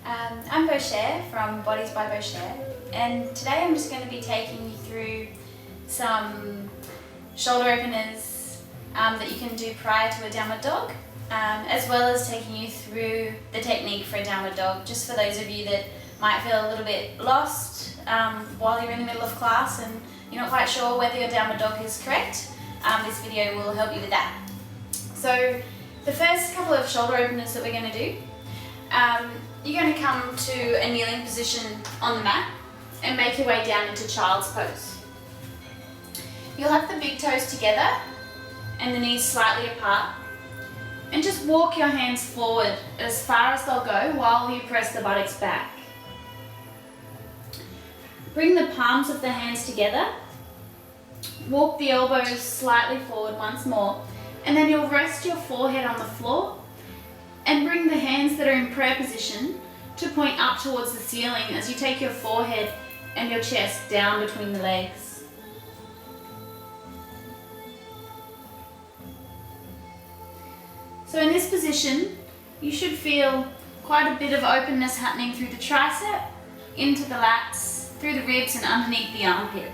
I'm Bochere from Bodies by Bochere, and today I'm just going to be taking you through some shoulder openers that you can do prior to a downward dog, as well as taking you through the technique for a downward dog, just for those of you that might feel a little bit lost while you're in the middle of class and you're not quite sure whether your downward dog is correct. This video will help you with that. So the first couple of shoulder openers that we're going to do, you're going to come to a kneeling position on the mat and make your way down into child's pose. You'll have the big toes together and the knees slightly apart, and just walk your hands forward as far as they'll go while you press the buttocks back. Bring the palms of the hands together, walk the elbows slightly forward once more, and then you'll rest your forehead on the floor and bring the hands that are in prayer position to point up towards the ceiling as you take your forehead and your chest down between the legs. So in this position, you should feel quite a bit of openness happening through the tricep, into the lats, through the ribs and underneath the armpit.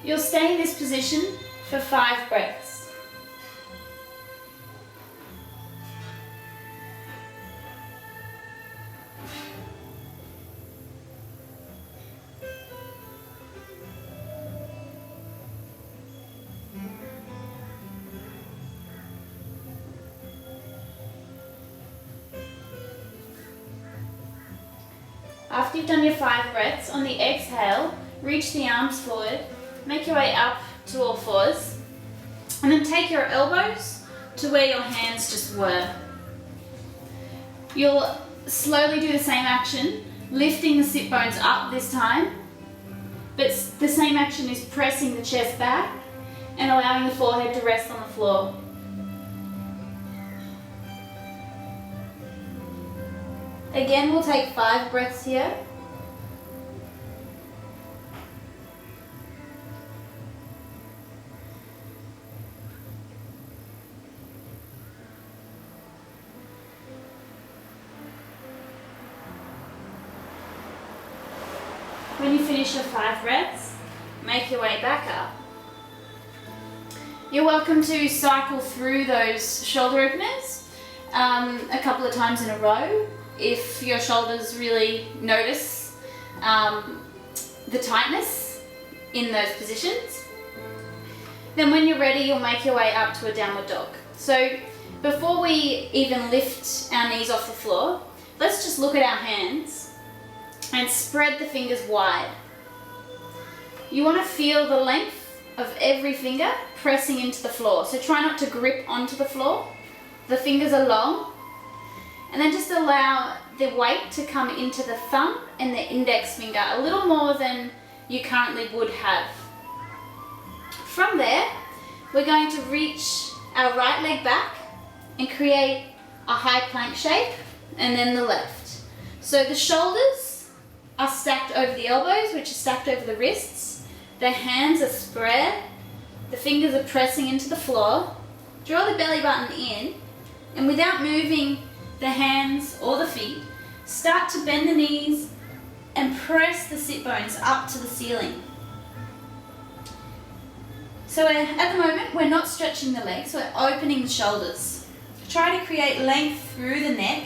You'll stay in this position for 5 breaths. After you've done your 5 breaths, on the exhale, reach the arms forward, make your way up to all fours, and then take your elbows to where your hands just were. You'll slowly do the same action, lifting the sit bones up this time, but the same action is pressing the chest back and allowing the forehead to rest on the floor. Again, we'll take 5 breaths here. When you finish your 5 breaths, make your way back up. You're welcome to cycle through those shoulder openers a couple of times in a row if your shoulders really notice the tightness in those positions. Then when you're ready, you'll make your way up to a downward dog. So before we even lift our knees off the floor, let's just look at our hands and spread the fingers wide. You want to feel the length of every finger pressing into the floor. So try not to grip onto the floor. The fingers are long. And then just allow the weight to come into the thumb and the index finger a little more than you currently would have. From there, we're going to reach our right leg back and create a high plank shape, and then the left. So the shoulders are stacked over the elbows, which are stacked over the wrists. The hands are spread. The fingers are pressing into the floor. Draw the belly button in, and without moving the hands or the feet, start to bend the knees and press the sit bones up to the ceiling. So at the moment, we're not stretching the legs, we're opening the shoulders. Try to create length through the neck.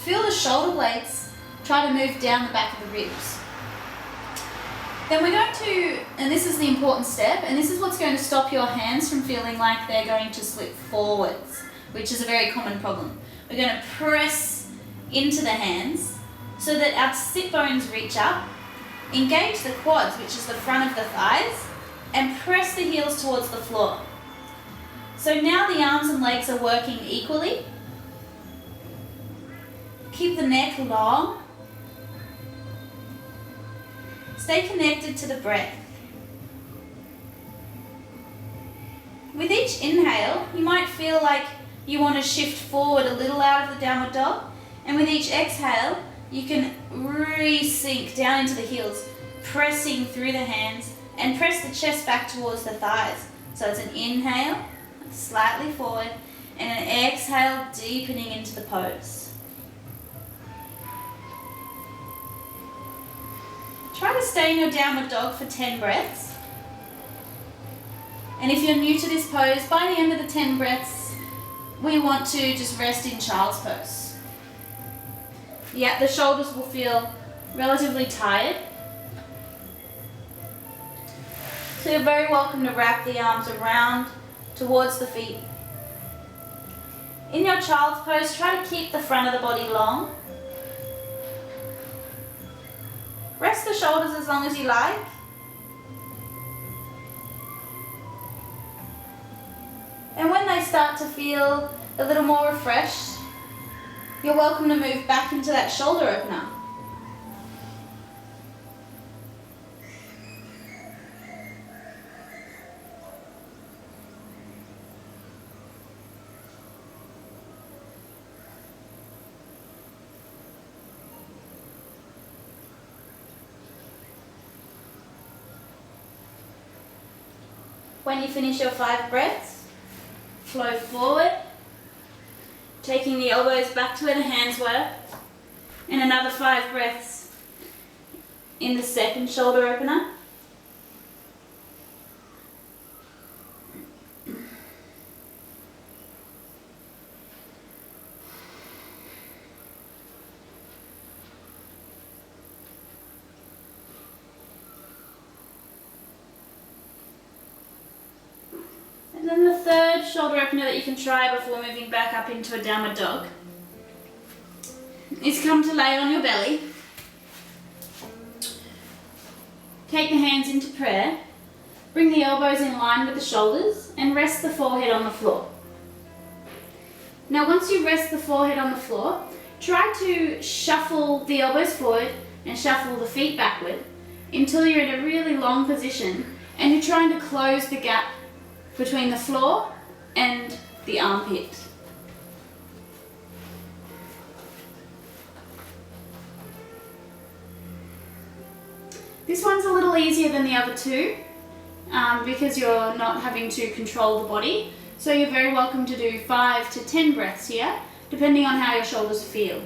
Feel the shoulder blades. Try to move down the back of the ribs. Then we're going to, and this is the important step, and this is what's going to stop your hands from feeling like they're going to slip forwards, which is a very common problem. We're going to press into the hands so that our sit bones reach up, engage the quads, which is the front of the thighs, and press the heels towards the floor. So now the arms and legs are working equally. Keep the neck long. Stay connected to the breath. With each inhale, you might feel like you want to shift forward a little out of the downward dog, and with each exhale, you can re-sink down into the heels, pressing through the hands, and press the chest back towards the thighs. So it's an inhale, slightly forward, and an exhale, deepening into the pose. to stay in your downward dog for 10 breaths. And if you're new to this pose, by the end of the 10 breaths, we want to just rest in child's pose. Yeah, the shoulders will feel relatively tired. So you're very welcome to wrap the arms around towards the feet. In your child's pose, try to keep the front of the body long. Rest the shoulders as long as you like. And when they start to feel a little more refreshed, you're welcome to move back into that shoulder opener. When you finish your 5 breaths, flow forward, taking the elbows back to where the hands were, and another 5 breaths in the second shoulder opener. And then the third shoulder opener that you can try before moving back up into a downward dog is come to lay on your belly. Take the hands into prayer, bring the elbows in line with the shoulders and rest the forehead on the floor. Now once you rest the forehead on the floor, try to shuffle the elbows forward and shuffle the feet backward until you're in a really long position and you're trying to close the gap between the floor and the armpit. This one's a little easier than the other two because you're not having to control the body. So you're very welcome to do 5 to 10 breaths here, depending on how your shoulders feel.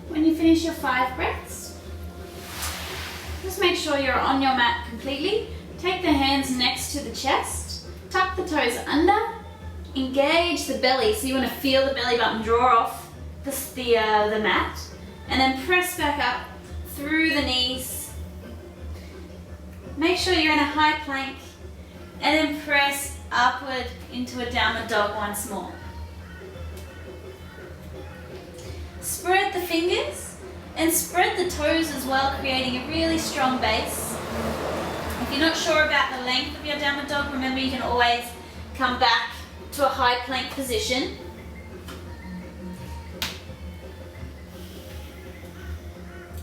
When you finish your 5 breaths, just make sure you're on your mat completely. Take the hands next to the chest, tuck the toes under, engage the belly, so you want to feel the belly button draw off the mat, and then press back up through the knees. Make sure you're in a high plank, and then press upward into a downward dog once more. Spread the fingers and spread the toes as well, creating a really strong base. If you're not sure about the length of your downward dog, remember you can always come back to a high plank position.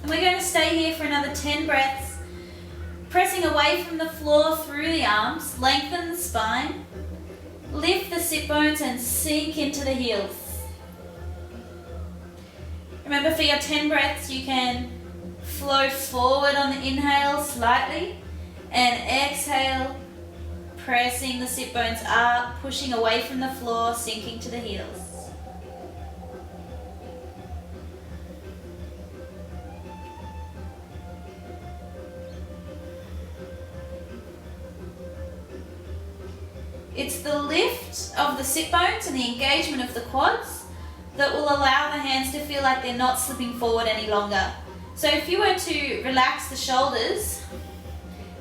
And we're going to stay here for another 10 breaths, pressing away from the floor through the arms, lengthen the spine, lift the sit bones and sink into the heels. Remember, for your 10 breaths, you can flow forward on the inhale slightly and exhale, pressing the sit bones up, pushing away from the floor, sinking to the heels. It's the lift of the sit bones and the engagement of the quads that will allow the hands to feel like they're not slipping forward any longer. So if you were to relax the shoulders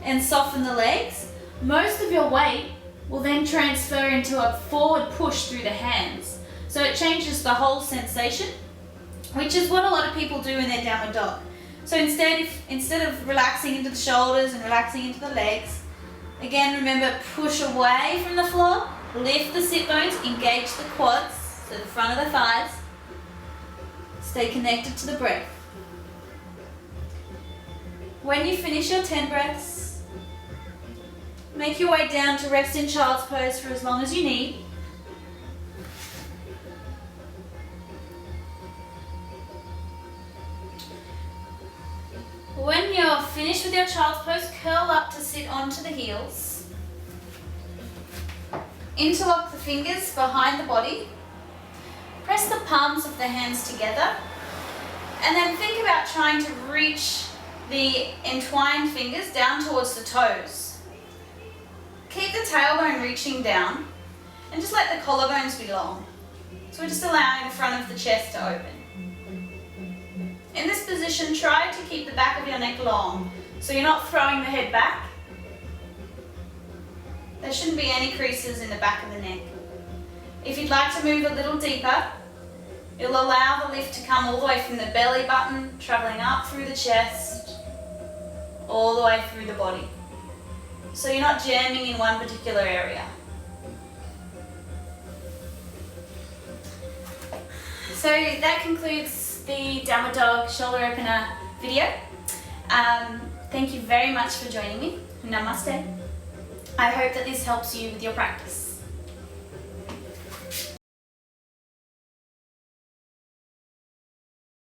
and soften the legs, most of your weight will then transfer into a forward push through the hands. So it changes the whole sensation which is what a lot of people do in their downward dog. So instead of relaxing into the shoulders and relaxing into the legs, again, remember, push away from the floor, lift the sit bones, engage the quads, so the front of the thighs. Stay connected to the breath. When you finish your 10 breaths, make your way down to rest in child's pose for as long as you need. When you're finished with your child's pose, curl up to sit onto the heels. Interlock the fingers behind the body. Press the palms of the hands together. And then think about trying to reach the entwined fingers down towards the toes. Keep the tailbone reaching down and just let the collarbones be long. So we're just allowing the front of the chest to open. In this position, try to keep the back of your neck long, so you're not throwing the head back. There shouldn't be any creases in the back of the neck. If you'd like to move a little deeper, it'll allow the lift to come all the way from the belly button, traveling up through the chest, all the way through the body. So you're not jamming in one particular area. So that concludes the downward dog shoulder opener video. Thank you very much for joining me. Namaste. I hope that this helps you with your practice.